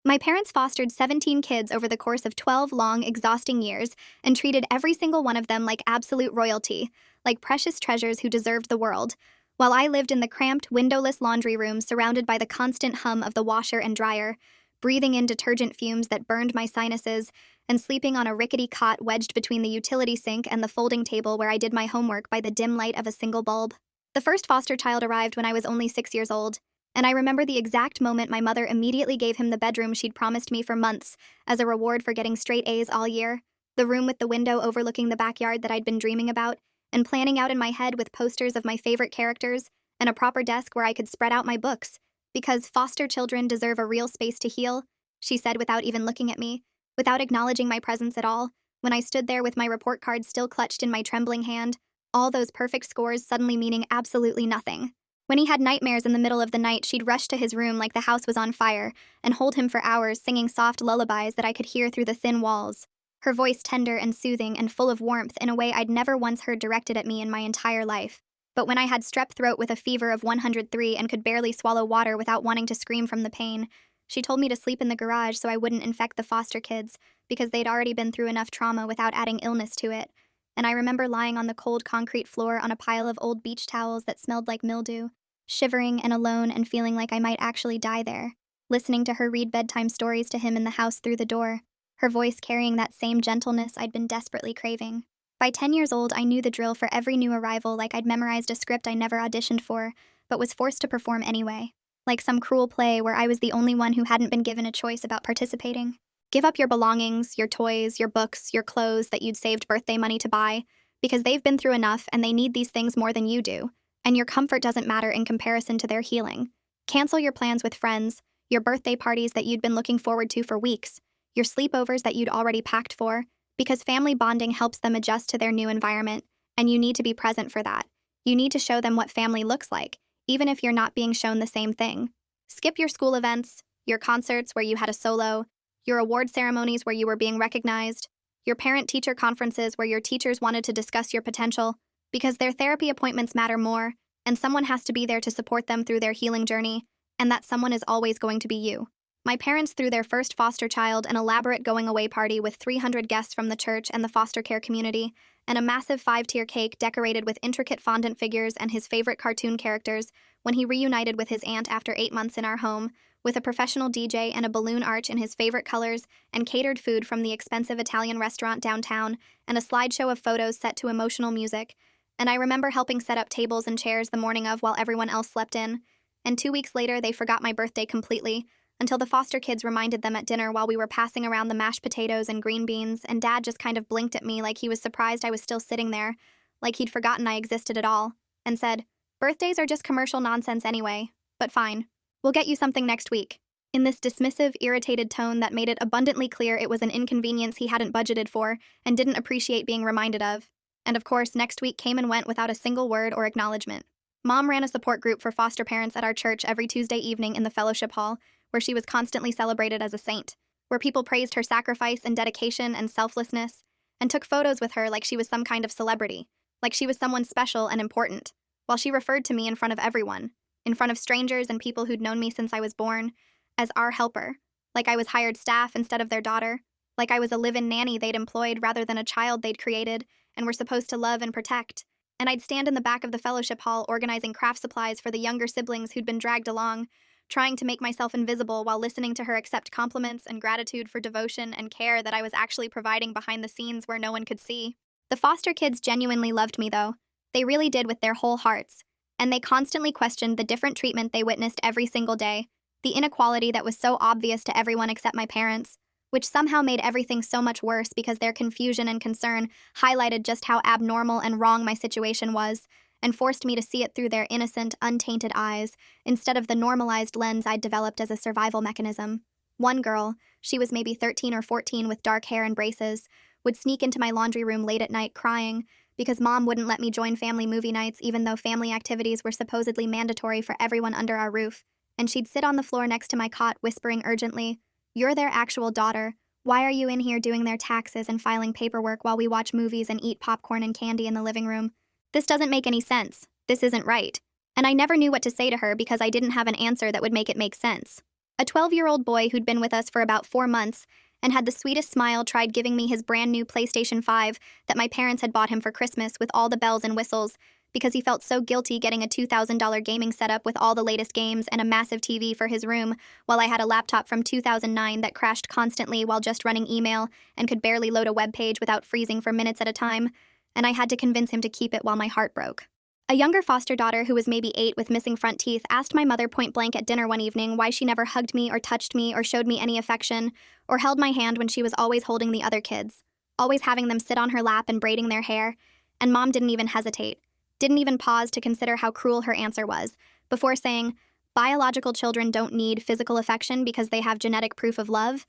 My parents fostered 17 kids over the course of 12 long, exhausting years and treated every single one of them like absolute royalty, like precious treasures who deserved the world, while I lived in the cramped, windowless laundry room surrounded by the constant hum of the washer and dryer, breathing in detergent fumes that burned my sinuses, and sleeping on a rickety cot wedged between the utility sink and the folding table where I did my homework by the dim light of a single bulb. The first foster child arrived when I was only 6 years old, and I remember the exact moment my mother immediately gave him the bedroom she'd promised me for months as a reward for getting straight A's all year, the room with the window overlooking the backyard that I'd been dreaming about, and planning out in my head with posters of my favorite characters, and a proper desk where I could spread out my books, because foster children deserve a real space to heal, she said without even looking at me, without acknowledging my presence at all, when I stood there with my report card still clutched in my trembling hand, all those perfect scores suddenly meaning absolutely nothing. When he had nightmares in the middle of the night, she'd rush to his room like the house was on fire and hold him for hours singing soft lullabies that I could hear through the thin walls, her voice tender and soothing and full of warmth in a way I'd never once heard directed at me in my entire life. But when I had strep throat with a fever of 103 and could barely swallow water without wanting to scream from the pain, she told me to sleep in the garage so I wouldn't infect the foster kids because they'd already been through enough trauma without adding illness to it. And I remember lying on the cold concrete floor on a pile of old beach towels that smelled like mildew, shivering and alone and feeling like I might actually die there, listening to her read bedtime stories to him in the house through the door, her voice carrying that same gentleness I'd been desperately craving. By 10 years old, I knew the drill for every new arrival like I'd memorized a script I never auditioned for, but was forced to perform anyway, like some cruel play where I was the only one who hadn't been given a choice about participating. Give up your belongings, your toys, your books, your clothes that you'd saved birthday money to buy, because they've been through enough and they need these things more than you do, and your comfort doesn't matter in comparison to their healing. Cancel your plans with friends, your birthday parties that you'd been looking forward to for weeks, your sleepovers that you'd already packed for, because family bonding helps them adjust to their new environment, and you need to be present for that. You need to show them what family looks like, even if you're not being shown the same thing. Skip your school events, your concerts where you had a solo, your award ceremonies where you were being recognized, your parent-teacher conferences where your teachers wanted to discuss your potential, because their therapy appointments matter more, and someone has to be there to support them through their healing journey, and that someone is always going to be you. My parents threw their first foster child an elaborate going-away party with 300 guests from the church and the foster care community, and a massive 5-tier cake decorated with intricate fondant figures and his favorite cartoon characters when he reunited with his aunt after 8 months in our home, with a professional DJ and a balloon arch in his favorite colors and catered food from the expensive Italian restaurant downtown and a slideshow of photos set to emotional music. And I remember helping set up tables and chairs the morning of while everyone else slept in. And 2 weeks later, they forgot my birthday completely, until the foster kids reminded them at dinner while we were passing around the mashed potatoes and green beans, and Dad just kind of blinked at me like he was surprised I was still sitting there, like he'd forgotten I existed at all, and said, "Birthdays are just commercial nonsense anyway, but fine. We'll get you something next week," in this dismissive, irritated tone that made it abundantly clear it was an inconvenience he hadn't budgeted for and didn't appreciate being reminded of. And of course, next week came and went without a single word or acknowledgement. Mom ran a support group for foster parents at our church every Tuesday evening in the fellowship hall, where she was constantly celebrated as a saint, where people praised her sacrifice and dedication and selflessness, and took photos with her like she was some kind of celebrity, like she was someone special and important, while she referred to me in front of everyone, in front of strangers and people who'd known me since I was born, as our helper, like I was hired staff instead of their daughter, like I was a live-in nanny they'd employed rather than a child they'd created and were supposed to love and protect. And I'd stand in the back of the fellowship hall organizing craft supplies for the younger siblings who'd been dragged along, trying to make myself invisible while listening to her accept compliments and gratitude for devotion and care that I was actually providing behind the scenes where no one could see. The foster kids genuinely loved me, though. They really did with their whole hearts. And they constantly questioned the different treatment they witnessed every single day, the inequality that was so obvious to everyone except my parents, which somehow made everything so much worse because their confusion and concern highlighted just how abnormal and wrong my situation was, and forced me to see it through their innocent, untainted eyes, instead of the normalized lens I'd developed as a survival mechanism. One girl, she was maybe 13 or 14 with dark hair and braces, would sneak into my laundry room late at night crying because Mom wouldn't let me join family movie nights even though family activities were supposedly mandatory for everyone under our roof, and she'd sit on the floor next to my cot whispering urgently, "You're their actual daughter. Why are you in here doing their taxes and filing paperwork while we watch movies and eat popcorn and candy in the living room? This doesn't make any sense. This isn't right." And I never knew what to say to her because I didn't have an answer that would make it make sense. A 12-year-old boy who'd been with us for about 4 months and had the sweetest smile tried giving me his brand new PlayStation 5 that my parents had bought him for Christmas with all the bells and whistles because he felt so guilty getting a $2,000 gaming setup with all the latest games and a massive TV for his room, while I had a laptop from 2009 that crashed constantly while just running email and could barely load a web page without freezing for minutes at a time, and I had to convince him to keep it while my heart broke. A younger foster daughter who was maybe 8 with missing front teeth asked my mother point blank at dinner one evening why she never hugged me or touched me or showed me any affection or held my hand when she was always holding the other kids, always having them sit on her lap and braiding their hair, and Mom didn't even hesitate, didn't even pause to consider how cruel her answer was, before saying, biological children don't need physical affection because they have genetic proof of love.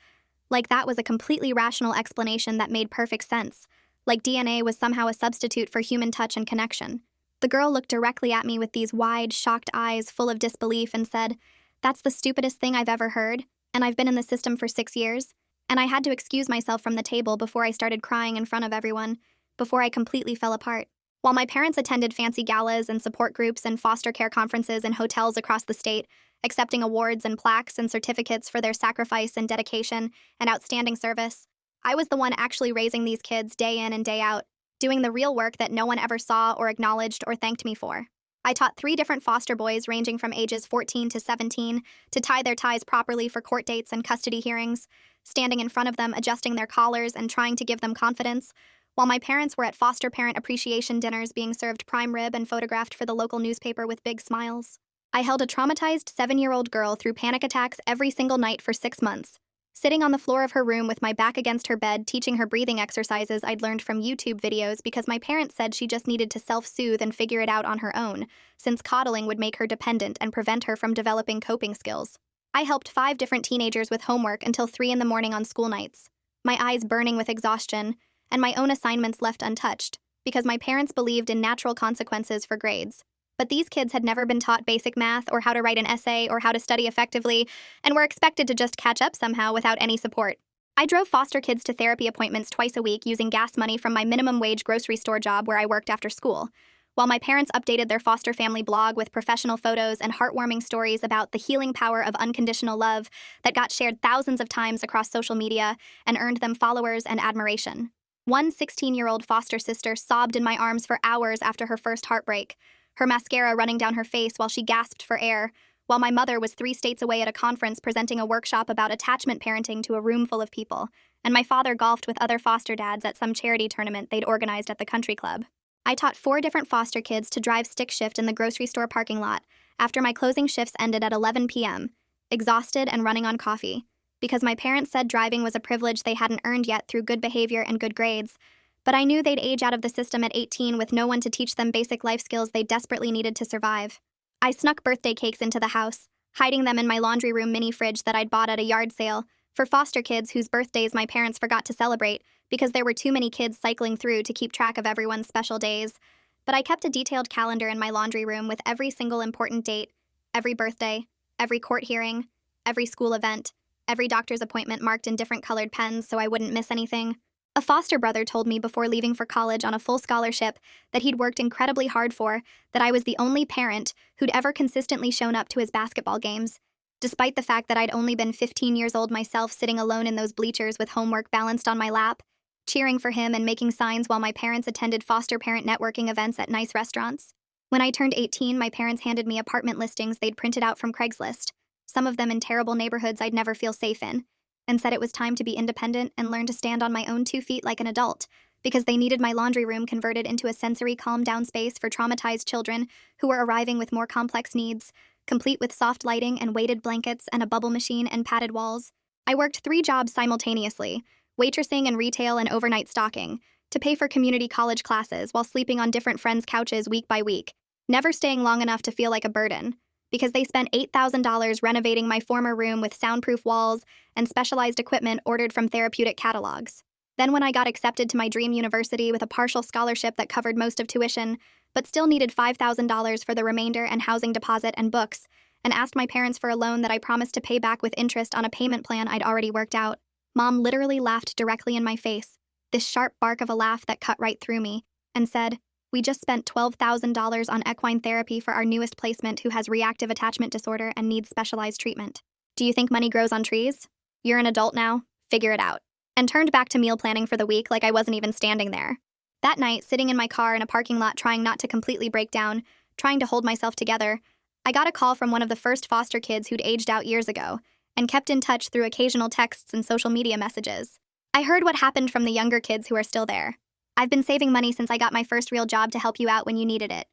Like that was a completely rational explanation that made perfect sense, like DNA was somehow a substitute for human touch and connection. The girl looked directly at me with these wide, shocked eyes full of disbelief and said, "That's the stupidest thing I've ever heard, and I've been in the system for 6 years." And I had to excuse myself from the table before I started crying in front of everyone, before I completely fell apart. While my parents attended fancy galas and support groups and foster care conferences in hotels across the state, accepting awards and plaques and certificates for their sacrifice and dedication and outstanding service, I was the one actually raising these kids day in and day out, doing the real work that no one ever saw or acknowledged or thanked me for. I taught 3 different foster boys ranging from ages 14 to 17 to tie their ties properly for court dates and custody hearings, standing in front of them, adjusting their collars and trying to give them confidence, while my parents were at foster parent appreciation dinners being served prime rib and photographed for the local newspaper with big smiles. I held a traumatized 7-year-old girl through panic attacks every single night for 6 months, sitting on the floor of her room with my back against her bed, teaching her breathing exercises I'd learned from YouTube videos because my parents said she just needed to self-soothe and figure it out on her own, since coddling would make her dependent and prevent her from developing coping skills. I helped 5 different teenagers with homework until 3 in the morning on school nights, my eyes burning with exhaustion, and my own assignments left untouched, because my parents believed in natural consequences for grades. But these kids had never been taught basic math or how to write an essay or how to study effectively, and were expected to just catch up somehow without any support. I drove foster kids to therapy appointments twice a week using gas money from my minimum wage grocery store job where I worked after school, while my parents updated their foster family blog with professional photos and heartwarming stories about the healing power of unconditional love that got shared thousands of times across social media and earned them followers and admiration. One 16-year-old foster sister sobbed in my arms for hours after her first heartbreak, her mascara running down her face while she gasped for air, while my mother was 3 states away at a conference presenting a workshop about attachment parenting to a room full of people, and my father golfed with other foster dads at some charity tournament they'd organized at the country club. I taught 4 different foster kids to drive stick shift in the grocery store parking lot after my closing shifts ended at 11 p.m., exhausted and running on coffee, because my parents said driving was a privilege they hadn't earned yet through good behavior and good grades, but I knew they'd age out of the system at 18 with no one to teach them basic life skills they desperately needed to survive. I snuck birthday cakes into the house, hiding them in my laundry room mini fridge that I'd bought at a yard sale for foster kids whose birthdays my parents forgot to celebrate because there were too many kids cycling through to keep track of everyone's special days. But I kept a detailed calendar in my laundry room with every single important date, every birthday, every court hearing, every school event, every doctor's appointment marked in different colored pens so I wouldn't miss anything. A foster brother told me before leaving for college on a full scholarship that he'd worked incredibly hard for, that I was the only parent who'd ever consistently shown up to his basketball games, despite the fact that I'd only been 15 years old myself sitting alone in those bleachers with homework balanced on my lap, cheering for him and making signs while my parents attended foster parent networking events at nice restaurants. When I turned 18, my parents handed me apartment listings they'd printed out from Craigslist, some of them in terrible neighborhoods I'd never feel safe in, and said it was time to be independent and learn to stand on my own 2 feet like an adult, because they needed my laundry room converted into a sensory calm-down space for traumatized children who were arriving with more complex needs, complete with soft lighting and weighted blankets and a bubble machine and padded walls. I worked 3 jobs simultaneously, waitressing and retail and overnight stocking, to pay for community college classes while sleeping on different friends' couches week by week, never staying long enough to feel like a burden, because they spent $8,000 renovating my former room with soundproof walls and specialized equipment ordered from therapeutic catalogs. Then when I got accepted to my dream university with a partial scholarship that covered most of tuition, but still needed $5,000 for the remainder and housing deposit and books, and asked my parents for a loan that I promised to pay back with interest on a payment plan I'd already worked out, Mom literally laughed directly in my face, this sharp bark of a laugh that cut right through me, and said, "We just spent $12,000 on equine therapy for our newest placement who has reactive attachment disorder and needs specialized treatment. Do you think money grows on trees? You're an adult now, figure it out. And turned back to meal planning for the week like I wasn't even standing there. That night, sitting in my car in a parking lot trying not to completely break down, trying to hold myself together, I got a call from one of the first foster kids who'd aged out years ago and kept in touch through occasional texts and social media messages. I heard what happened from the younger kids who are still there. I've been saving money since I got my first real job to help you out when you needed it.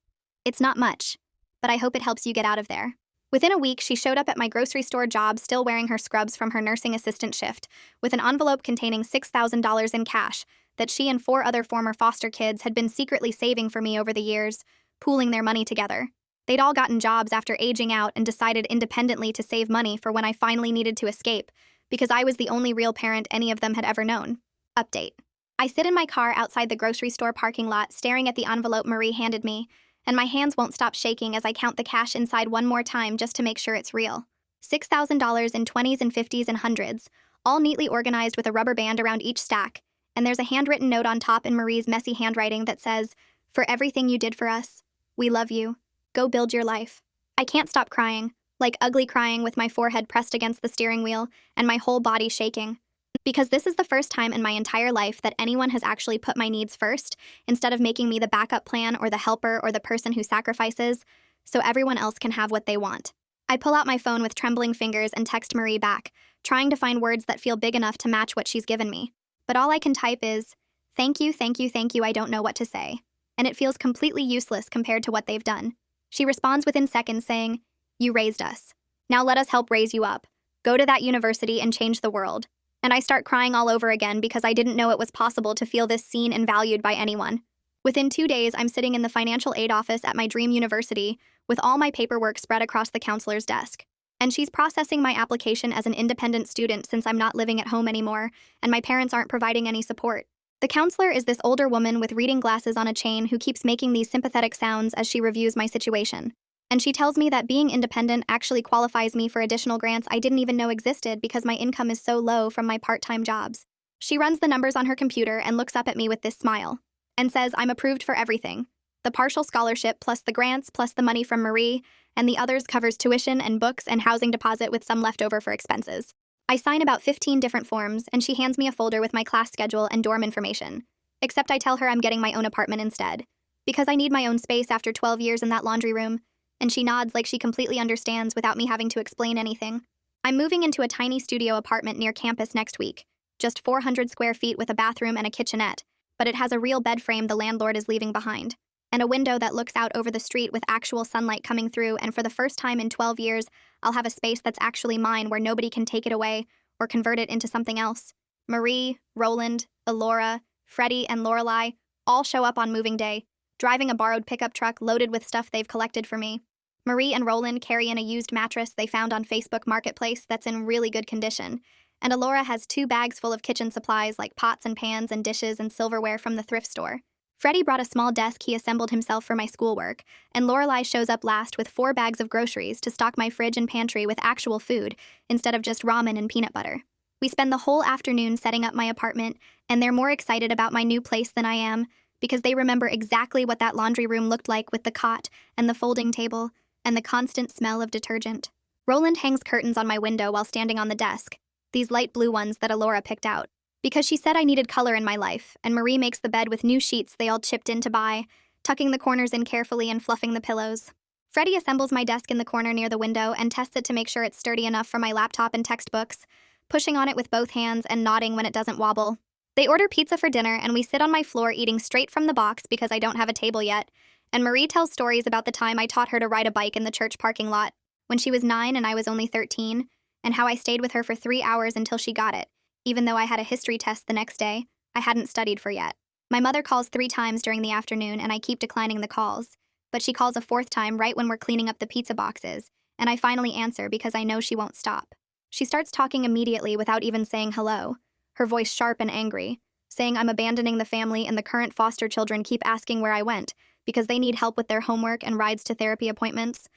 It's not much, but I hope it helps you get out of there. Within a week, she showed up at my grocery store job still wearing her scrubs from her nursing assistant shift, with an envelope containing $6,000 in cash that she and 4 other former foster kids had been secretly saving for me over the years, pooling their money together. They'd all gotten jobs after aging out and decided independently to save money for when I finally needed to escape, because I was the only real parent any of them had ever known. Update. I sit in my car outside the grocery store parking lot staring at the envelope Marie handed me, and my hands won't stop shaking as I count the cash inside one more time just to make sure it's real. $6,000 in 20s and 50s and hundreds, all neatly organized with a rubber band around each stack, and there's a handwritten note on top in Marie's messy handwriting that says, "For everything you did for us, we love you. Go build your life." I can't stop crying, like ugly crying with my forehead pressed against the steering wheel and my whole body shaking. Because this is the first time in my entire life that anyone has actually put my needs first, instead of making me the backup plan or the helper or the person who sacrifices, so everyone else can have what they want. I pull out my phone with trembling fingers and text Marie back, trying to find words that feel big enough to match what she's given me. But all I can type is, "Thank you, thank you, thank you, I don't know what to say." And it feels completely useless compared to what they've done. She responds within seconds saying, "You raised us. Now let us help raise you up. Go to that university and change the world." And I start crying all over again because I didn't know it was possible to feel this seen and valued by anyone. Within 2 days, I'm sitting in the financial aid office at my dream university with all my paperwork spread across the counselor's desk. And she's processing my application as an independent student since I'm not living at home anymore and my parents aren't providing any support. The counselor is this older woman with reading glasses on a chain who keeps making these sympathetic sounds as she reviews my situation. And she tells me that being independent actually qualifies me for additional grants I didn't even know existed because my income is so low from my part-time jobs. She runs the numbers on her computer and looks up at me with this smile and says I'm approved for everything. The partial scholarship plus the grants plus the money from Marie, and the others covers tuition and books and housing deposit with some left over for expenses. I sign about 15 different forms, and she hands me a folder with my class schedule and dorm information. Except I tell her I'm getting my own apartment instead, because I need my own space after 12 years in that laundry room, and she nods like she completely understands without me having to explain anything. I'm moving into a tiny studio apartment near campus next week, just 400 square feet with a bathroom and a kitchenette, but it has a real bed frame the landlord is leaving behind, and a window that looks out over the street with actual sunlight coming through, and for the first time in 12 years, I'll have a space that's actually mine where nobody can take it away or convert it into something else. Marie, Roland, Elora, Freddie, and Lorelei all show up on moving day, driving a borrowed pickup truck loaded with stuff they've collected for me. Marie and Roland carry in a used mattress they found on Facebook Marketplace that's in really good condition, and Elora has 2 bags full of kitchen supplies like pots and pans and dishes and silverware from the thrift store. Freddie brought a small desk he assembled himself for my schoolwork, and Lorelei shows up last with 4 bags of groceries to stock my fridge and pantry with actual food instead of just ramen and peanut butter. We spend the whole afternoon setting up my apartment, and they're more excited about my new place than I am because they remember exactly what that laundry room looked like with the cot and the folding table and the constant smell of detergent. Roland hangs curtains on my window while standing on the desk, these light blue ones that Elora picked out, because she said I needed color in my life, and Marie makes the bed with new sheets they all chipped in to buy, tucking the corners in carefully and fluffing the pillows. Freddie assembles my desk in the corner near the window and tests it to make sure it's sturdy enough for my laptop and textbooks, pushing on it with both hands and nodding when it doesn't wobble. They order pizza for dinner, and we sit on my floor eating straight from the box because I don't have a table yet, and Marie tells stories about the time I taught her to ride a bike in the church parking lot when she was 9 and I was only 13, and how I stayed with her for 3 hours until she got it, even though I had a history test the next day I hadn't studied for yet. My mother calls 3 times during the afternoon, and I keep declining the calls, but she calls a 4th time right when we're cleaning up the pizza boxes, and I finally answer because I know she won't stop. She starts talking immediately without even saying hello, her voice sharp and angry, saying I'm abandoning the family and the current foster children keep asking where I went because they need help with their homework and rides to therapy appointments.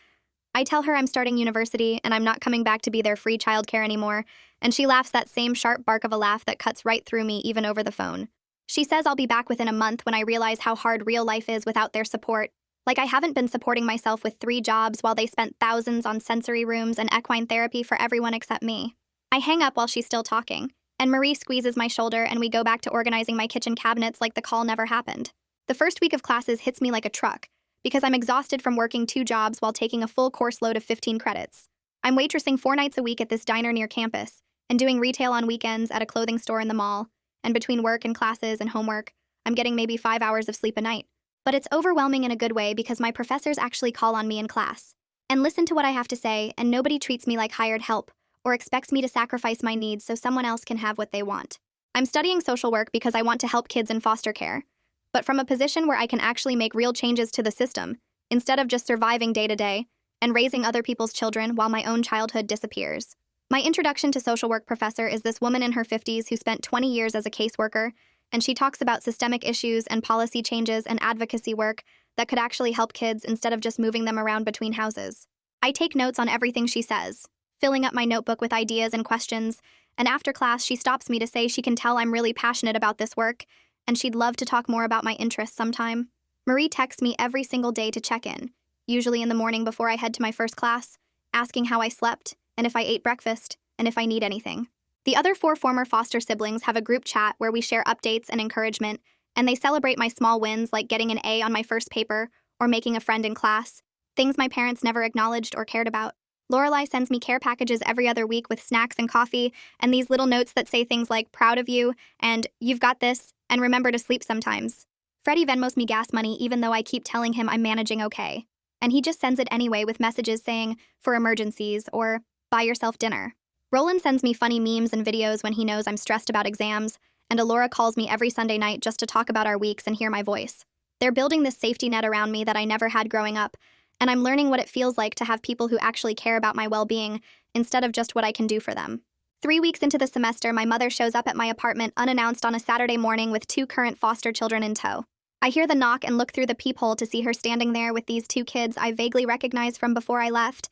I tell her I'm starting university and I'm not coming back to be their free childcare anymore, and she laughs that same sharp bark of a laugh that cuts right through me even over the phone. She says I'll be back within a month when I realize how hard real life is without their support, Like I haven't been supporting myself with 3 jobs while they spent thousands on sensory rooms and equine therapy for everyone except me. I hang up while she's still talking, and Marie squeezes my shoulder and we go back to organizing my kitchen cabinets like the call never happened. The first week of classes hits me like a truck, because I'm exhausted from working 2 jobs while taking a full course load of 15 credits. I'm waitressing 4 nights a week at this diner near campus, and doing retail on weekends at a clothing store in the mall, and between work and classes and homework, I'm getting maybe 5 hours of sleep a night. But it's overwhelming in a good way because my professors actually call on me in class and listen to what I have to say, and nobody treats me like hired help or expects me to sacrifice my needs so someone else can have what they want. I'm studying social work because I want to help kids in foster care, but from a position where I can actually make real changes to the system, instead of just surviving day to day and raising other people's children while my own childhood disappears. My introduction to social work professor is this woman in her 50s who spent 20 years as a caseworker, and she talks about systemic issues and policy changes and advocacy work that could actually help kids instead of just moving them around between houses. I take notes on everything she says, filling up my notebook with ideas and questions, and after class she stops me to say she can tell I'm really passionate about this work, and she'd love to talk more about my interests sometime. Marie texts me every single day to check in, usually in the morning before I head to my first class, asking how I slept, and if I ate breakfast, and if I need anything. The other 4 former foster siblings have a group chat where we share updates and encouragement, and they celebrate my small wins like getting an A on my first paper or making a friend in class, things my parents never acknowledged or cared about. Lorelai sends me care packages every other week with snacks and coffee, and these little notes that say things like, proud of you, and you've got this, and remember to sleep sometimes. Freddie Venmos me gas money even though I keep telling him I'm managing okay. And he just sends it anyway with messages saying, for emergencies, or buy yourself dinner. Roland sends me funny memes and videos when he knows I'm stressed about exams, and Alora calls me every Sunday night just to talk about our weeks and hear my voice. They're building this safety net around me that I never had growing up, and I'm learning what it feels like to have people who actually care about my well-being instead of just what I can do for them. 3 weeks into the semester, my mother shows up at my apartment unannounced on a Saturday morning with 2 current foster children in tow. I hear the knock and look through the peephole to see her standing there with these 2 kids I vaguely recognized from before I left,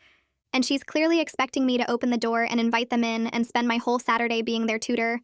and she's clearly expecting me to open the door and invite them in and spend my whole Saturday being their tutor.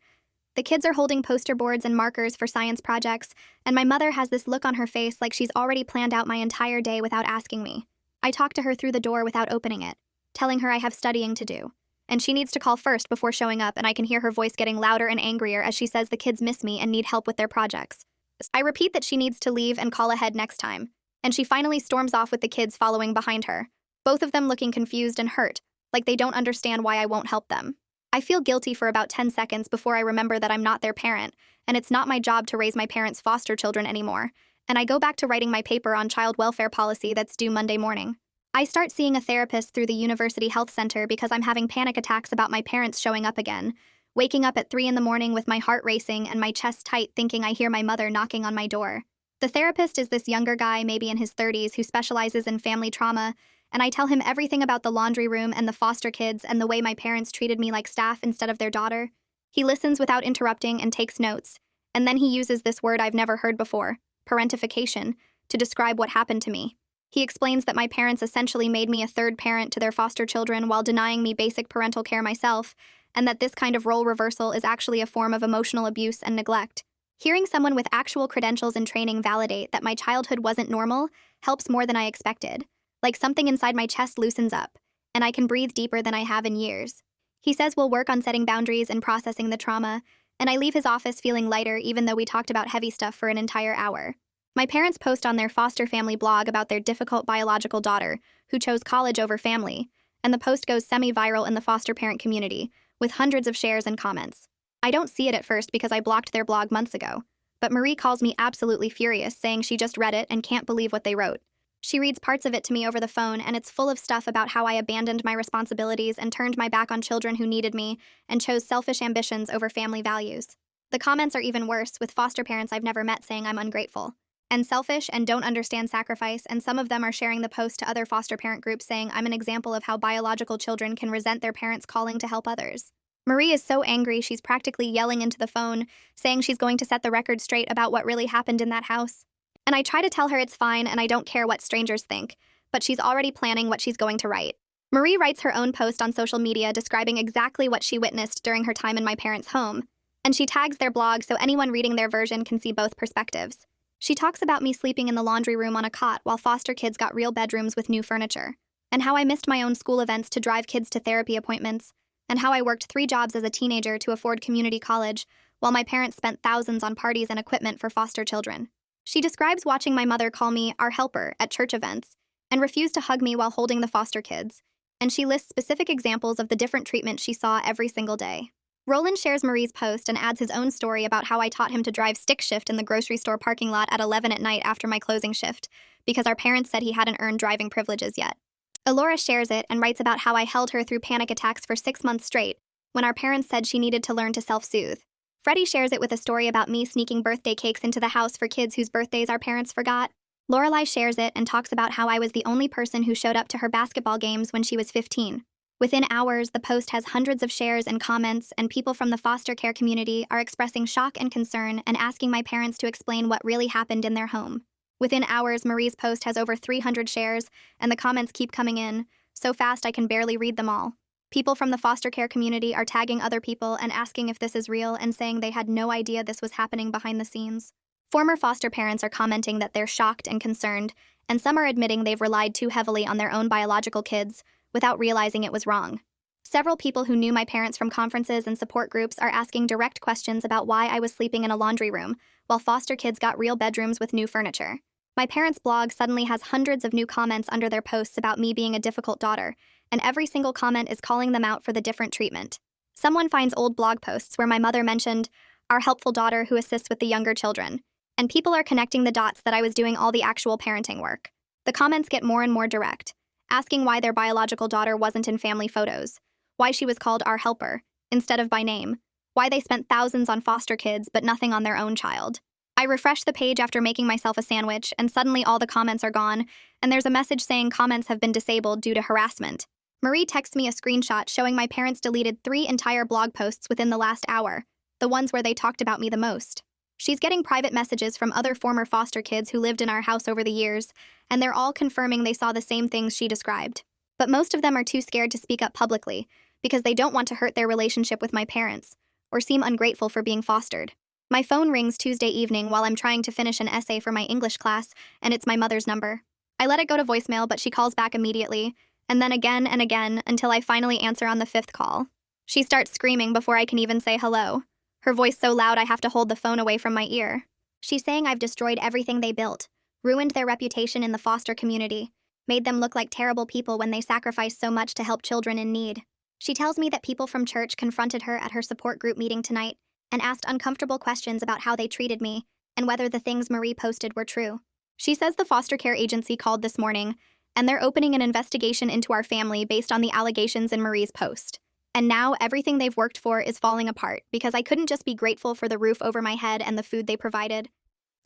The kids are holding poster boards and markers for science projects, and my mother has this look on her face like she's already planned out my entire day without asking me. I talk to her through the door without opening it, telling her I have studying to do, and she needs to call first before showing up, and I can hear her voice getting louder and angrier as she says the kids miss me and need help with their projects. I repeat that she needs to leave and call ahead next time, and she finally storms off with the kids following behind her, both of them looking confused and hurt, like they don't understand why I won't help them. I feel guilty for about 10 seconds before I remember that I'm not their parent, and it's not my job to raise my parents' foster children anymore, and I go back to writing my paper on child welfare policy that's due Monday morning. I start seeing a therapist through the university health center because I'm having panic attacks about my parents showing up again, waking up at 3 in the morning with my heart racing and my chest tight thinking I hear my mother knocking on my door. The therapist is this younger guy, maybe in his 30s, who specializes in family trauma, and I tell him everything about the laundry room and the foster kids and the way my parents treated me like staff instead of their daughter. He listens without interrupting and takes notes, and then he uses this word I've never heard before, parentification, to describe what happened to me. He explains that my parents essentially made me a third parent to their foster children while denying me basic parental care myself, and that this kind of role reversal is actually a form of emotional abuse and neglect. Hearing someone with actual credentials and training validate that my childhood wasn't normal helps more than I expected. Like something inside my chest loosens up, and I can breathe deeper than I have in years. He says we'll work on setting boundaries and processing the trauma, and I leave his office feeling lighter even though we talked about heavy stuff for an entire hour. My parents post on their foster family blog about their difficult biological daughter, who chose college over family, and the post goes semi-viral in the foster parent community, with hundreds of shares and comments. I don't see it at first because I blocked their blog months ago, but Marie calls me absolutely furious, saying she just read it and can't believe what they wrote. She reads parts of it to me over the phone, and it's full of stuff about how I abandoned my responsibilities and turned my back on children who needed me and chose selfish ambitions over family values. The comments are even worse, with foster parents I've never met saying I'm ungrateful and selfish and don't understand sacrifice, and some of them are sharing the post to other foster parent groups saying I'm an example of how biological children can resent their parents' calling to help others. Marie is so angry she's practically yelling into the phone, saying she's going to set the record straight about what really happened in that house. And I try to tell her it's fine and I don't care what strangers think, but she's already planning what she's going to write. Marie writes her own post on social media describing exactly what she witnessed during her time in my parents' home, and she tags their blog so anyone reading their version can see both perspectives. She talks about me sleeping in the laundry room on a cot while foster kids got real bedrooms with new furniture, and how I missed my own school events to drive kids to therapy appointments, and how I worked 3 jobs as a teenager to afford community college, while my parents spent thousands on parties and equipment for foster children. She describes watching my mother call me our helper at church events, and refuse to hug me while holding the foster kids, and she lists specific examples of the different treatment she saw every single day. Roland shares Marie's post and adds his own story about how I taught him to drive stick shift in the grocery store parking lot at 11 at night after my closing shift, because our parents said he hadn't earned driving privileges yet. Alora shares it and writes about how I held her through panic attacks for 6 months straight, when our parents said she needed to learn to self-soothe. Freddie shares it with a story about me sneaking birthday cakes into the house for kids whose birthdays our parents forgot. Lorelai shares it and talks about how I was the only person who showed up to her basketball games when she was 15. Within hours, the post has hundreds of shares and comments, and people from the foster care community are expressing shock and concern and asking my parents to explain what really happened in their home. Within hours, Marie's post has over 300 shares, and the comments keep coming in, so fast I can barely read them all. People from the foster care community are tagging other people and asking if this is real and saying they had no idea this was happening behind the scenes. Former foster parents are commenting that they're shocked and concerned, and some are admitting they've relied too heavily on their own biological kids without realizing it was wrong. Several people who knew my parents from conferences and support groups are asking direct questions about why I was sleeping in a laundry room, while foster kids got real bedrooms with new furniture. My parents' blog suddenly has hundreds of new comments under their posts about me being a difficult daughter, and every single comment is calling them out for the different treatment. Someone finds old blog posts where my mother mentioned our helpful daughter who assists with the younger children, and people are connecting the dots that I was doing all the actual parenting work. The comments get more and more direct, asking why their biological daughter wasn't in family photos, why she was called our helper instead of by name, why they spent thousands on foster kids but nothing on their own child. I refresh the page after making myself a sandwich, and suddenly all the comments are gone, and there's a message saying comments have been disabled due to harassment. Marie texts me a screenshot showing my parents deleted 3 entire blog posts within the last hour, the ones where they talked about me the most. She's getting private messages from other former foster kids who lived in our house over the years, and they're all confirming they saw the same things she described. But most of them are too scared to speak up publicly, because they don't want to hurt their relationship with my parents, or seem ungrateful for being fostered. My phone rings Tuesday evening while I'm trying to finish an essay for my English class, and it's my mother's number. I let it go to voicemail, but she calls back immediately, and then again and again until I finally answer on the 5th call. She starts screaming before I can even say hello, her voice so loud I have to hold the phone away from my ear. She's saying I've destroyed everything they built, ruined their reputation in the foster community, made them look like terrible people when they sacrificed so much to help children in need. She tells me that people from church confronted her at her support group meeting tonight and asked uncomfortable questions about how they treated me and whether the things Marie posted were true. She says the foster care agency called this morning, and they're opening an investigation into our family based on the allegations in Marie's post. And now everything they've worked for is falling apart because I couldn't just be grateful for the roof over my head and the food they provided.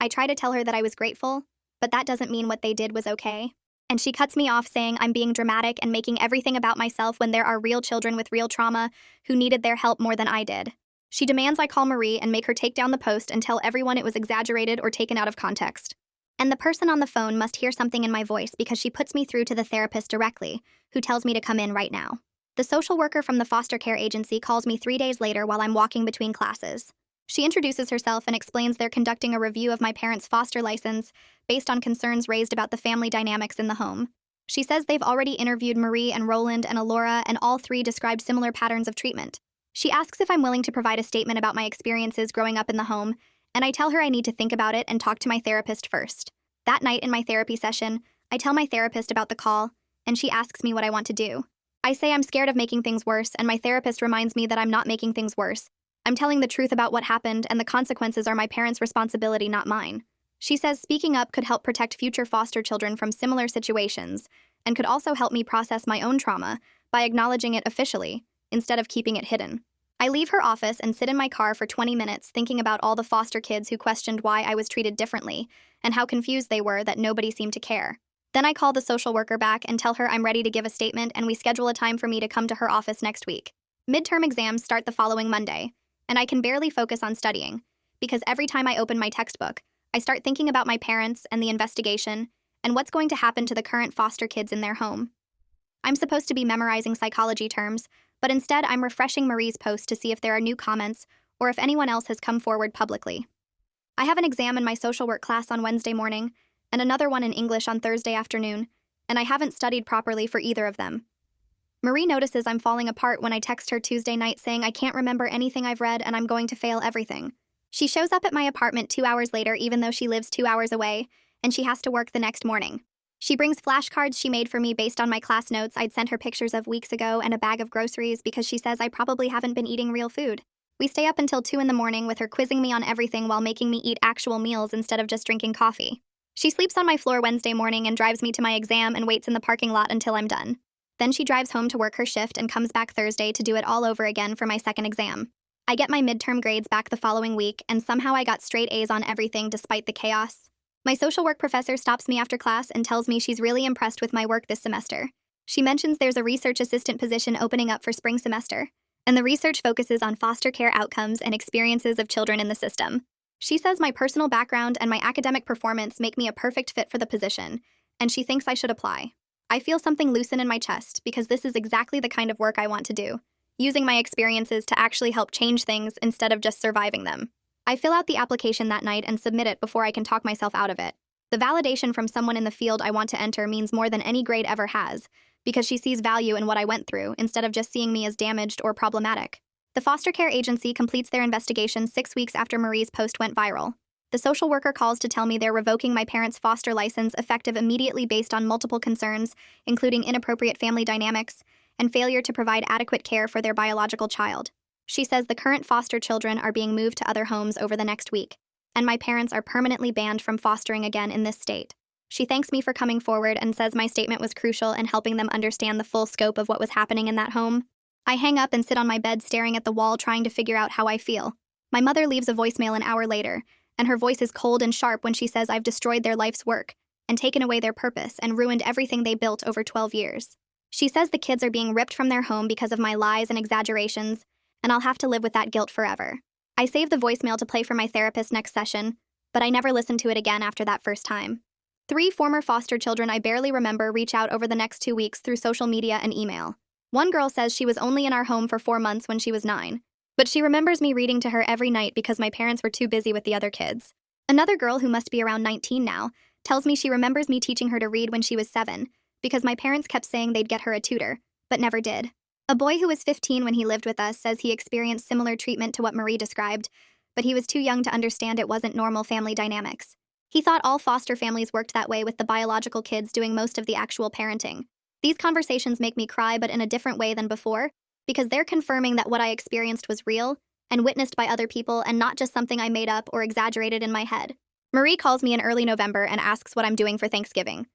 I try to tell her that I was grateful, but that doesn't mean what they did was okay. And she cuts me off saying I'm being dramatic and making everything about myself when there are real children with real trauma who needed their help more than I did. She demands I call Marie and make her take down the post and tell everyone it was exaggerated or taken out of context. And the person on the phone must hear something in my voice because she puts me through to the therapist directly, who tells me to come in right now. The social worker from the foster care agency calls me 3 days later while I'm walking between classes. She introduces herself and explains they're conducting a review of my parents' foster license based on concerns raised about the family dynamics in the home. She says they've already interviewed Marie and Roland and Alora, and all 3 described similar patterns of treatment. She asks if I'm willing to provide a statement about my experiences growing up in the home, and I tell her I need to think about it and talk to my therapist first. That night in my therapy session, I tell my therapist about the call, and she asks me what I want to do. I say I'm scared of making things worse, and my therapist reminds me that I'm not making things worse. I'm telling the truth about what happened, and the consequences are my parents' responsibility, not mine. She says speaking up could help protect future foster children from similar situations, and could also help me process my own trauma by acknowledging it officially, instead of keeping it hidden. I leave her office and sit in my car for 20 minutes thinking about all the foster kids who questioned why I was treated differently, and how confused they were that nobody seemed to care. Then I call the social worker back and tell her I'm ready to give a statement, and we schedule a time for me to come to her office next week. Midterm exams start the following Monday, and I can barely focus on studying, because every time I open my textbook, I start thinking about my parents and the investigation, and what's going to happen to the current foster kids in their home. I'm supposed to be memorizing psychology terms, but instead I'm refreshing Marie's post to see if there are new comments or if anyone else has come forward publicly. I have an exam in my social work class on Wednesday morning, and another one in English on Thursday afternoon, and I haven't studied properly for either of them. Marie notices I'm falling apart when I text her Tuesday night saying I can't remember anything I've read and I'm going to fail everything. She shows up at my apartment 2 hours later even though she lives 2 hours away, and she has to work the next morning. She brings flashcards she made for me based on my class notes I'd sent her pictures of weeks ago and a bag of groceries because she says I probably haven't been eating real food. We stay up until 2 in the morning with her quizzing me on everything while making me eat actual meals instead of just drinking coffee. She sleeps on my floor Wednesday morning and drives me to my exam and waits in the parking lot until I'm done. Then she drives home to work her shift and comes back Thursday to do it all over again for my second exam. I get my midterm grades back the following week, and somehow I got straight A's on everything despite the chaos. My social work professor stops me after class and tells me she's really impressed with my work this semester. She mentions there's a research assistant position opening up for spring semester, and the research focuses on foster care outcomes and experiences of children in the system. She says my personal background and my academic performance make me a perfect fit for the position, and she thinks I should apply. I feel something loosen in my chest because this is exactly the kind of work I want to do, using my experiences to actually help change things instead of just surviving them. I fill out the application that night and submit it before I can talk myself out of it. The validation from someone in the field I want to enter means more than any grade ever has, because she sees value in what I went through instead of just seeing me as damaged or problematic. The foster care agency completes their investigation 6 weeks after Marie's post went viral. The social worker calls to tell me they're revoking my parents' foster license effective immediately based on multiple concerns, including inappropriate family dynamics and failure to provide adequate care for their biological child. She says the current foster children are being moved to other homes over the next week, and my parents are permanently banned from fostering again in this state. She thanks me for coming forward and says my statement was crucial in helping them understand the full scope of what was happening in that home. I hang up and sit on my bed staring at the wall trying to figure out how I feel. My mother leaves a voicemail an hour later, and her voice is cold and sharp when she says I've destroyed their life's work and taken away their purpose and ruined everything they built over 12 years. She says the kids are being ripped from their home because of my lies and exaggerations, and I'll have to live with that guilt forever. I save the voicemail to play for my therapist next session, but I never listened to it again after that first time. 3 former foster children I barely remember reach out over the next 2 weeks through social media and email. One girl says she was only in our home for 4 months when she was 9, but she remembers me reading to her every night because my parents were too busy with the other kids. Another girl, who must be around 19 now, tells me she remembers me teaching her to read when she was 7 because my parents kept saying they'd get her a tutor, but never did. A boy who was 15 when he lived with us says he experienced similar treatment to what Marie described, but he was too young to understand it wasn't normal family dynamics. He thought all foster families worked that way with the biological kids doing most of the actual parenting. These conversations make me cry, but in a different way than before, because they're confirming that what I experienced was real and witnessed by other people and not just something I made up or exaggerated in my head. Marie calls me in early November and asks what I'm doing for Thanksgiving.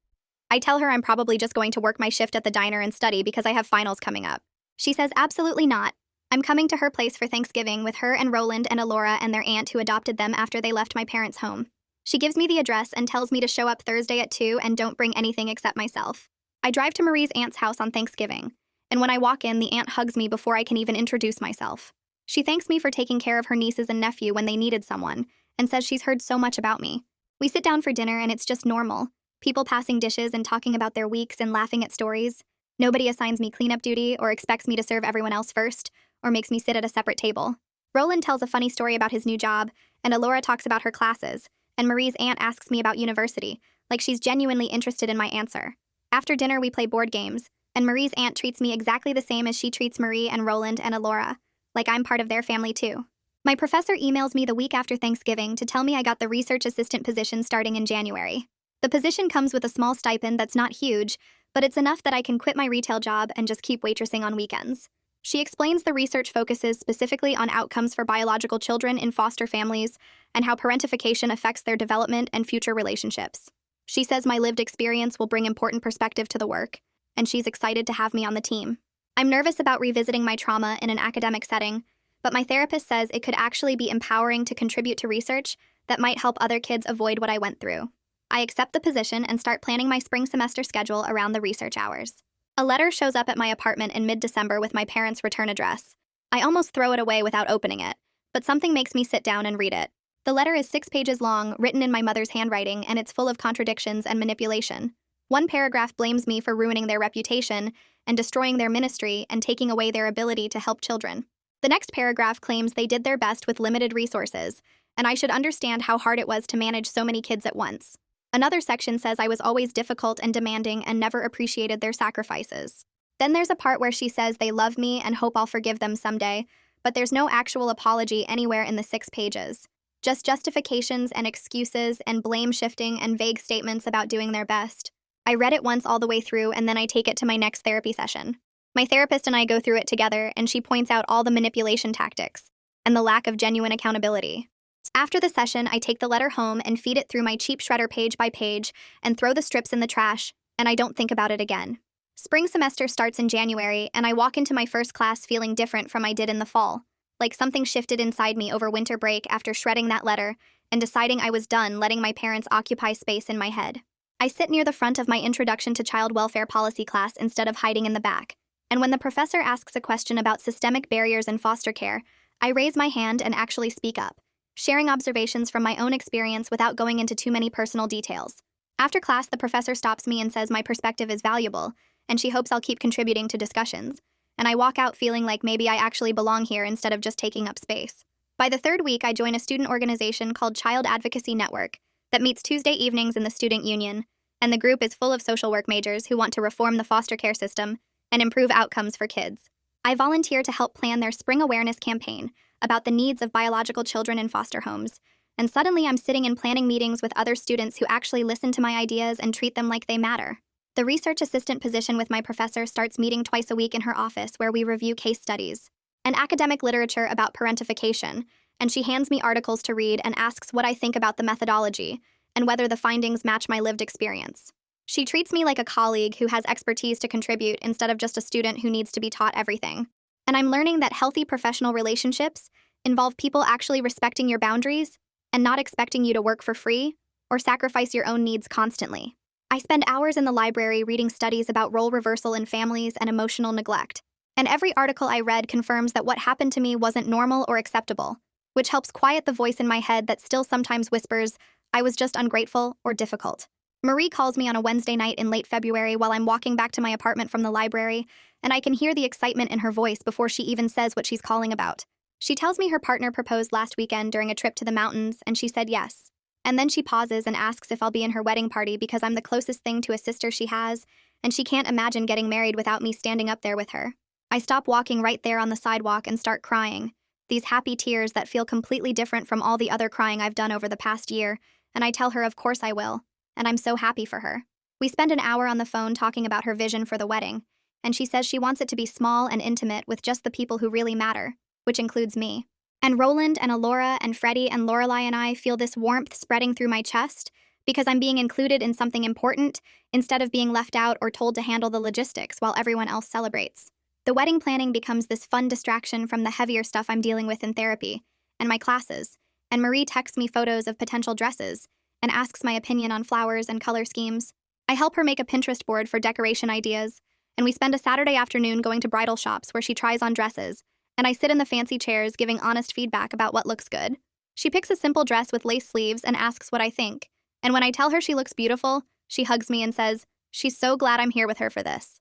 I tell her I'm probably just going to work my shift at the diner and study because I have finals coming up. She says absolutely not. I'm coming to her place for Thanksgiving with her and Roland and Alora and their aunt who adopted them after they left my parents' home. She gives me the address and tells me to show up Thursday at 2 and don't bring anything except myself. I drive to Marie's aunt's house on Thanksgiving, and when I walk in, the aunt hugs me before I can even introduce myself. She thanks me for taking care of her nieces and nephew when they needed someone, and says she's heard so much about me. We sit down for dinner and it's just normal. People passing dishes and talking about their weeks and laughing at stories. Nobody assigns me cleanup duty or expects me to serve everyone else first, or makes me sit at a separate table. Roland tells a funny story about his new job, and Alora talks about her classes, and Marie's aunt asks me about university, like she's genuinely interested in my answer. After dinner, we play board games, and Marie's aunt treats me exactly the same as she treats Marie and Roland and Alora, like I'm part of their family too. My professor emails me the week after Thanksgiving to tell me I got the research assistant position starting in January. The position comes with a small stipend that's not huge, but it's enough that I can quit my retail job and just keep waitressing on weekends. She explains the research focuses specifically on outcomes for biological children in foster families and how parentification affects their development and future relationships. She says my lived experience will bring important perspective to the work, and she's excited to have me on the team. I'm nervous about revisiting my trauma in an academic setting, but my therapist says it could actually be empowering to contribute to research that might help other kids avoid what I went through. I accept the position and start planning my spring semester schedule around the research hours. A letter shows up at my apartment in mid-December with my parents' return address. I almost throw it away without opening it, but something makes me sit down and read it. The letter is 6 pages long, written in my mother's handwriting, and it's full of contradictions and manipulation. One paragraph blames me for ruining their reputation and destroying their ministry and taking away their ability to help children. The next paragraph claims they did their best with limited resources and I should understand how hard it was to manage so many kids at once. Another section says I was always difficult and demanding and never appreciated their sacrifices. Then there's a part where she says they love me and hope I'll forgive them someday, but there's no actual apology anywhere in the 6 pages. Just justifications and excuses and blame shifting and vague statements about doing their best. I read it once all the way through and then I take it to my next therapy session. My therapist and I go through it together and she points out all the manipulation tactics and the lack of genuine accountability. After the session, I take the letter home and feed it through my cheap shredder page by page and throw the strips in the trash, and I don't think about it again. Spring semester starts in January, and I walk into my first class feeling different from I did in the fall, like something shifted inside me over winter break after shredding that letter and deciding I was done letting my parents occupy space in my head. I sit near the front of my Introduction to Child Welfare Policy class instead of hiding in the back, and when the professor asks a question about systemic barriers in foster care, I raise my hand and actually speak up, sharing observations from my own experience without going into too many personal details. After class, the professor stops me and says my perspective is valuable, and she hopes I'll keep contributing to discussions, and I walk out feeling like maybe I actually belong here instead of just taking up space. By the 3rd week, I join a student organization called Child Advocacy Network that meets Tuesday evenings in the student union, and the group is full of social work majors who want to reform the foster care system and improve outcomes for kids. I volunteer to help plan their spring awareness campaign about the needs of biological children in foster homes, and suddenly I'm sitting in planning meetings with other students who actually listen to my ideas and treat them like they matter. The research assistant position with my professor starts meeting twice a week in her office where we review case studies and academic literature about parentification, and she hands me articles to read and asks what I think about the methodology and whether the findings match my lived experience. She treats me like a colleague who has expertise to contribute instead of just a student who needs to be taught everything. And I'm learning that healthy professional relationships involve people actually respecting your boundaries and not expecting you to work for free or sacrifice your own needs constantly. I spend hours in the library reading studies about role reversal in families and emotional neglect, and every article I read confirms that what happened to me wasn't normal or acceptable, which helps quiet the voice in my head that still sometimes whispers, I was just ungrateful or difficult. Marie calls me on a Wednesday night in late February while I'm walking back to my apartment from the library, and I can hear the excitement in her voice before she even says what she's calling about. She tells me her partner proposed last weekend during a trip to the mountains, and she said yes. And then she pauses and asks if I'll be in her wedding party because I'm the closest thing to a sister she has, and she can't imagine getting married without me standing up there with her. I stop walking right there on the sidewalk and start crying, these happy tears that feel completely different from all the other crying I've done over the past year, and I tell her of course I will, and I'm so happy for her. We spend an hour on the phone talking about her vision for the wedding, and she says she wants it to be small and intimate with just the people who really matter, which includes me. And Roland and Alora and Freddie and Lorelai and I feel this warmth spreading through my chest because I'm being included in something important instead of being left out or told to handle the logistics while everyone else celebrates. The wedding planning becomes this fun distraction from the heavier stuff I'm dealing with in therapy and my classes, and Marie texts me photos of potential dresses and asks my opinion on flowers and color schemes. I help her make a Pinterest board for decoration ideas, and we spend a Saturday afternoon going to bridal shops where she tries on dresses, and I sit in the fancy chairs giving honest feedback about what looks good. She picks a simple dress with lace sleeves and asks what I think, and when I tell her she looks beautiful, she hugs me and says, she's so glad I'm here with her for this.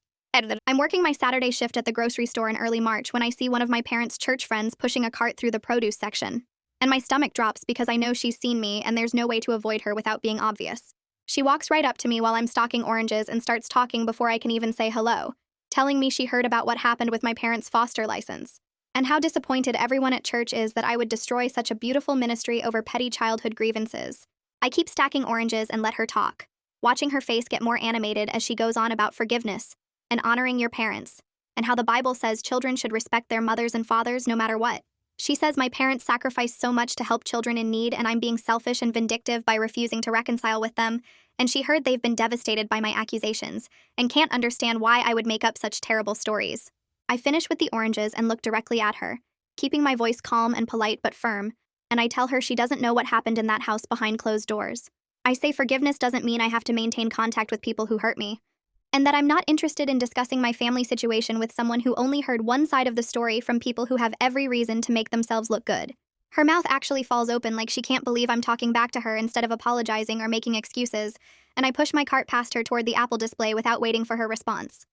I'm working my Saturday shift at the grocery store in early March when I see one of my parents' church friends pushing a cart through the produce section, and my stomach drops because I know she's seen me and there's no way to avoid her without being obvious. She walks right up to me while I'm stalking oranges and starts talking before I can even say hello, telling me she heard about what happened with my parents' foster license, and how disappointed everyone at church is that I would destroy such a beautiful ministry over petty childhood grievances. I keep stacking oranges and let her talk, watching her face get more animated as she goes on about forgiveness and honoring your parents, and how the Bible says children should respect their mothers and fathers no matter what. She says my parents sacrificed so much to help children in need and I'm being selfish and vindictive by refusing to reconcile with them, and she heard they've been devastated by my accusations and can't understand why I would make up such terrible stories. I finish with the oranges and look directly at her, keeping my voice calm and polite but firm, and I tell her she doesn't know what happened in that house behind closed doors. I say forgiveness doesn't mean I have to maintain contact with people who hurt me, and that I'm not interested in discussing my family situation with someone who only heard one side of the story from people who have every reason to make themselves look good. Her mouth actually falls open like she can't believe I'm talking back to her instead of apologizing or making excuses, and I push my cart past her toward the apple display without waiting for her response.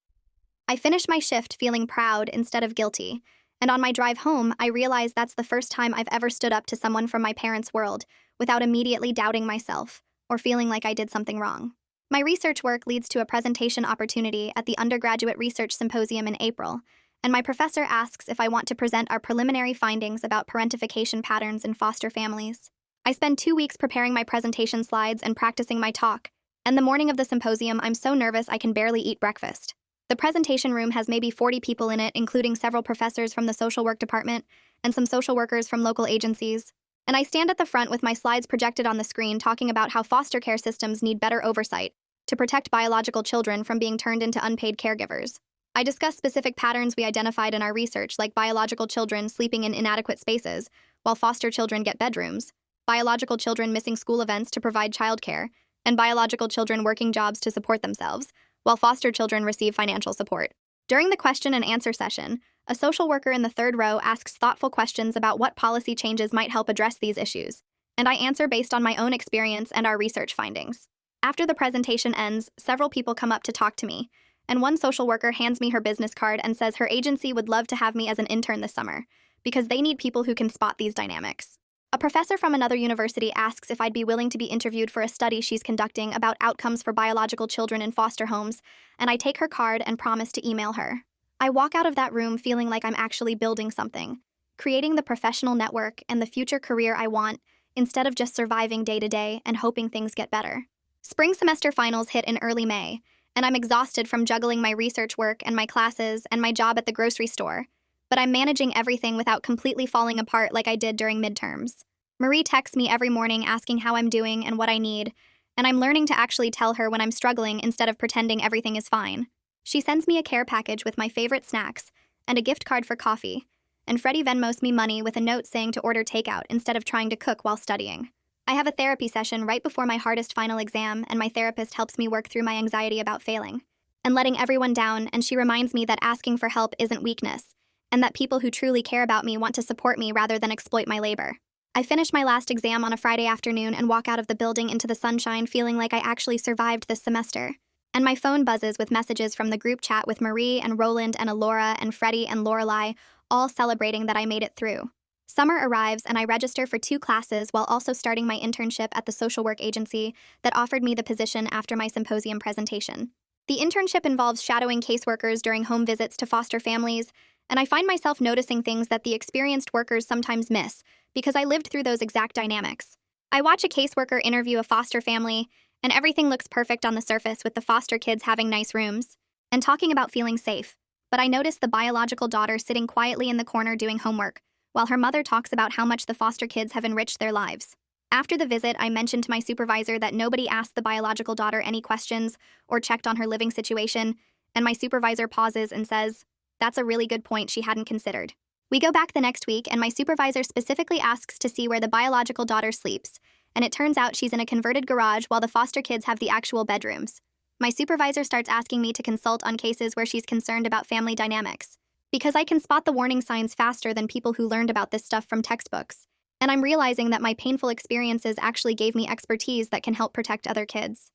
I finish my shift feeling proud instead of guilty, And on my drive home, I realized that's the first time I've ever stood up to someone from my parents' world without immediately doubting myself or feeling like I did something wrong. My research work leads to a presentation opportunity at the Undergraduate Research Symposium in April, and my professor asks if I want to present our preliminary findings about parentification patterns in foster families. I spend 2 weeks preparing my presentation slides and practicing my talk, and the morning of the symposium, I'm so nervous I can barely eat breakfast. The presentation room has maybe 40 people in it, including several professors from the social work department and some social workers from local agencies. And I stand at the front with my slides projected on the screen talking about how foster care systems need better oversight to protect biological children from being turned into unpaid caregivers. I discuss specific patterns we identified in our research, like biological children sleeping in inadequate spaces, while foster children get bedrooms, biological children missing school events to provide childcare, and biological children working jobs to support themselves, while foster children receive financial support. During the question and answer session, a social worker in the third row asks thoughtful questions about what policy changes might help address these issues, and I answer based on my own experience and our research findings. After the presentation ends, several people come up to talk to me, and one social worker hands me her business card and says her agency would love to have me as an intern this summer, because they need people who can spot these dynamics. A professor from another university asks if I'd be willing to be interviewed for a study she's conducting about outcomes for biological children in foster homes, and I take her card and promise to email her. I walk out of that room feeling like I'm actually building something, creating the professional network and the future career I want, instead of just surviving day to day and hoping things get better. Spring semester finals hit in early May, and I'm exhausted from juggling my research work and my classes and my job at the grocery store, but I'm managing everything without completely falling apart like I did during midterms. Marie texts me every morning asking how I'm doing and what I need, and I'm learning to actually tell her when I'm struggling instead of pretending everything is fine. She sends me a care package with my favorite snacks and a gift card for coffee, and Freddie Venmos me money with a note saying to order takeout instead of trying to cook while studying. I have a therapy session right before my hardest final exam, and my therapist helps me work through my anxiety about failing and letting everyone down, and she reminds me that asking for help isn't weakness, and that people who truly care about me want to support me rather than exploit my labor. I finish my last exam on a Friday afternoon and walk out of the building into the sunshine feeling like I actually survived this semester. And my phone buzzes with messages from the group chat with Marie and Roland and Alora and Freddie and Lorelai, all celebrating that I made it through. Summer arrives and I register for 2 classes while also starting my internship at the social work agency that offered me the position after my symposium presentation. The internship involves shadowing caseworkers during home visits to foster families, and I find myself noticing things that the experienced workers sometimes miss because I lived through those exact dynamics. I watch a caseworker interview a foster family, and everything looks perfect on the surface with the foster kids having nice rooms and talking about feeling safe. But I notice the biological daughter sitting quietly in the corner doing homework, while her mother talks about how much the foster kids have enriched their lives. After the visit, I mentioned to my supervisor that nobody asked the biological daughter any questions or checked on her living situation, and my supervisor pauses and says, "That's a really good point she hadn't considered." We go back the next week, and my supervisor specifically asks to see where the biological daughter sleeps, and it turns out she's in a converted garage while the foster kids have the actual bedrooms. My supervisor starts asking me to consult on cases where she's concerned about family dynamics, because I can spot the warning signs faster than people who learned about this stuff from textbooks, and I'm realizing that my painful experiences actually gave me expertise that can help protect other kids.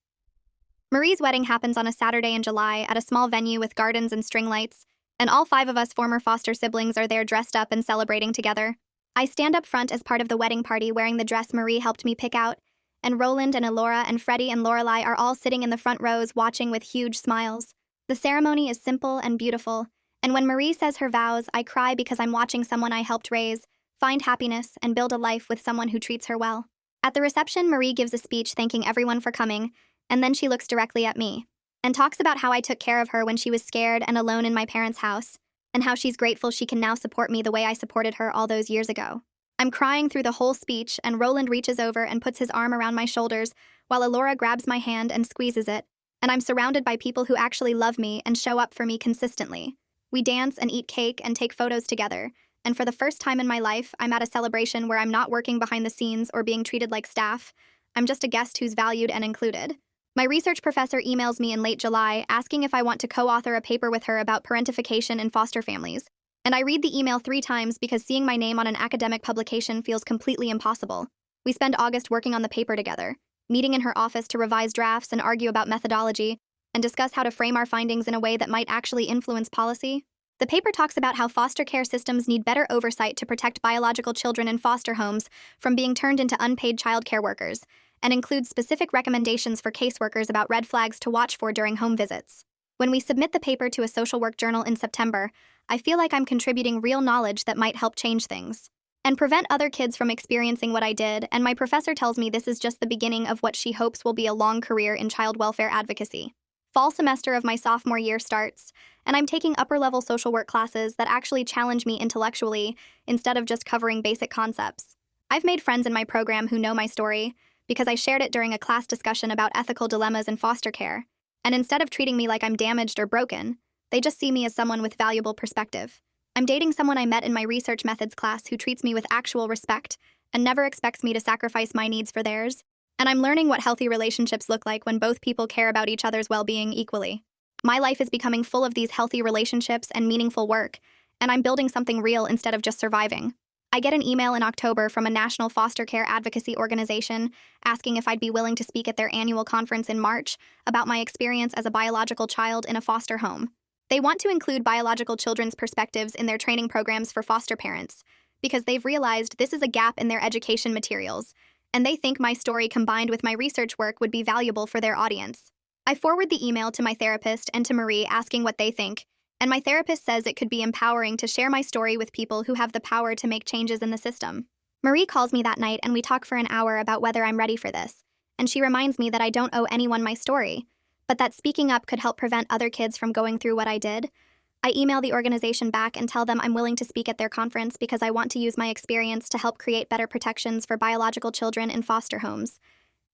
Marie's wedding happens on a Saturday in July at a small venue with gardens and string lights, and all 5 of us former foster siblings are there dressed up and celebrating together. I stand up front as part of the wedding party wearing the dress Marie helped me pick out, and Roland and Alora and Freddie and Lorelai are all sitting in the front rows watching with huge smiles. The ceremony is simple and beautiful, and when Marie says her vows, I cry because I'm watching someone I helped raise find happiness and build a life with someone who treats her well. At the reception, Marie gives a speech thanking everyone for coming, and then she looks directly at me and talks about how I took care of her when she was scared and alone in my parents' house, and how she's grateful she can now support me the way I supported her all those years ago. I'm crying through the whole speech, and Roland reaches over and puts his arm around my shoulders, while Alora grabs my hand and squeezes it, and I'm surrounded by people who actually love me and show up for me consistently. We dance and eat cake and take photos together, and for the first time in my life, I'm at a celebration where I'm not working behind the scenes or being treated like staff. I'm just a guest who's valued and included. My research professor emails me in late July asking if I want to co-author a paper with her about parentification in foster families, and I read the email 3 times because seeing my name on an academic publication feels completely impossible. We spend August working on the paper together, meeting in her office to revise drafts and argue about methodology, and discuss how to frame our findings in a way that might actually influence policy. The paper talks about how foster care systems need better oversight to protect biological children in foster homes from being turned into unpaid childcare workers, and includes specific recommendations for caseworkers about red flags to watch for during home visits. When we submit the paper to a social work journal in September, I feel like I'm contributing real knowledge that might help change things and prevent other kids from experiencing what I did, and my professor tells me this is just the beginning of what she hopes will be a long career in child welfare advocacy. Fall semester of my sophomore year starts, and I'm taking upper-level social work classes that actually challenge me intellectually instead of just covering basic concepts. I've made friends in my program who know my story because I shared it during a class discussion about ethical dilemmas in foster care, and instead of treating me like I'm damaged or broken, they just see me as someone with valuable perspective. I'm dating someone I met in my research methods class who treats me with actual respect and never expects me to sacrifice my needs for theirs. And I'm learning what healthy relationships look like when both people care about each other's well-being equally. My life is becoming full of these healthy relationships and meaningful work, and I'm building something real instead of just surviving. I get an email in October from a national foster care advocacy organization asking if I'd be willing to speak at their annual conference in March about my experience as a biological child in a foster home. They want to include biological children's perspectives in their training programs for foster parents because they've realized this is a gap in their education materials, and they think my story combined with my research work would be valuable for their audience. I forward the email to my therapist and to Marie asking what they think, and my therapist says it could be empowering to share my story with people who have the power to make changes in the system. Marie calls me that night and we talk for an hour about whether I'm ready for this, and she reminds me that I don't owe anyone my story, but that speaking up could help prevent other kids from going through what I did. I email the organization back and tell them I'm willing to speak at their conference because I want to use my experience to help create better protections for biological children in foster homes.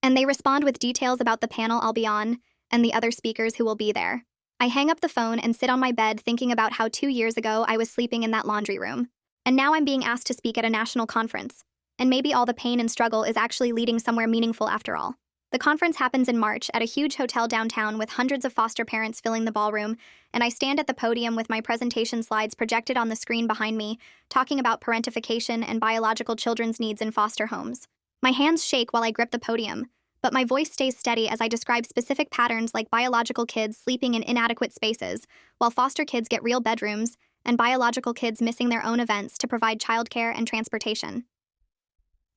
And they respond with details about the panel I'll be on and the other speakers who will be there. I hang up the phone and sit on my bed thinking about how 2 years ago I was sleeping in that laundry room. And now I'm being asked to speak at a national conference. And maybe all the pain and struggle is actually leading somewhere meaningful after all. The conference happens in March at a huge hotel downtown with hundreds of foster parents filling the ballroom, and I stand at the podium with my presentation slides projected on the screen behind me, talking about parentification and biological children's needs in foster homes. My hands shake while I grip the podium, but my voice stays steady as I describe specific patterns like biological kids sleeping in inadequate spaces, while foster kids get real bedrooms, and biological kids missing their own events to provide childcare and transportation.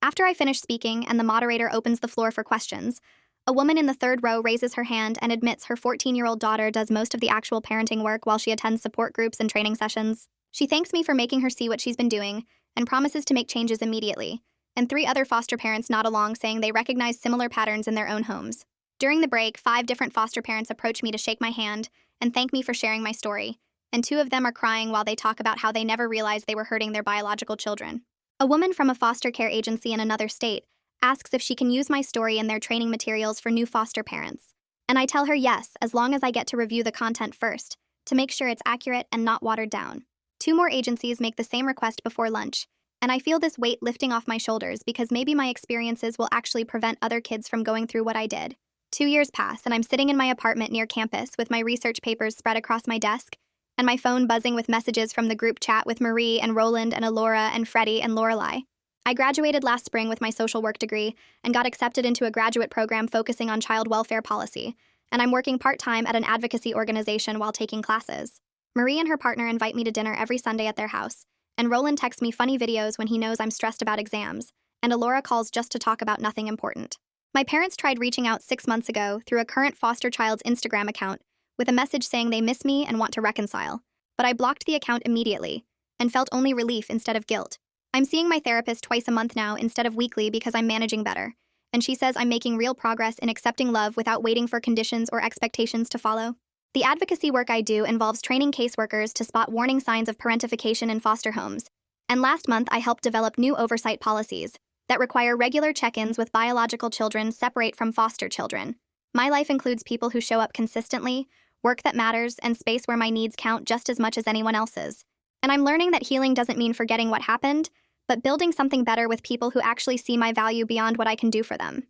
After I finish speaking and the moderator opens the floor for questions, a woman in the third row raises her hand and admits her 14-year-old daughter does most of the actual parenting work while she attends support groups and training sessions. She thanks me for making her see what she's been doing and promises to make changes immediately, and 3 other foster parents nod along saying they recognize similar patterns in their own homes. During the break, 5 different foster parents approach me to shake my hand and thank me for sharing my story, and 2 of them are crying while they talk about how they never realized they were hurting their biological children. A woman from a foster care agency in another state asks if she can use my story in their training materials for new foster parents. And I tell her yes, as long as I get to review the content first, to make sure it's accurate and not watered down. 2 more agencies make the same request before lunch, and I feel this weight lifting off my shoulders because maybe my experiences will actually prevent other kids from going through what I did. 2 years pass, and I'm sitting in my apartment near campus with my research papers spread across my desk, and my phone buzzing with messages from the group chat with Marie and Roland and Alora and Freddie and Lorelei. I graduated last spring with my social work degree and got accepted into a graduate program focusing on child welfare policy, and I'm working part-time at an advocacy organization while taking classes. Marie and her partner invite me to dinner every Sunday at their house, and Roland texts me funny videos when he knows I'm stressed about exams, and Alora calls just to talk about nothing important. My parents tried reaching out 6 months ago through a current foster child's Instagram account with a message saying they miss me and want to reconcile, but I blocked the account immediately and felt only relief instead of guilt. I'm seeing my therapist twice a month now instead of weekly because I'm managing better, and she says I'm making real progress in accepting love without waiting for conditions or expectations to follow. The advocacy work I do involves training caseworkers to spot warning signs of parentification in foster homes, and last month I helped develop new oversight policies that require regular check-ins with biological children separate from foster children. My life includes people who show up consistently, work that matters, and space where my needs count just as much as anyone else's. And I'm learning that healing doesn't mean forgetting what happened, but building something better with people who actually see my value beyond what I can do for them.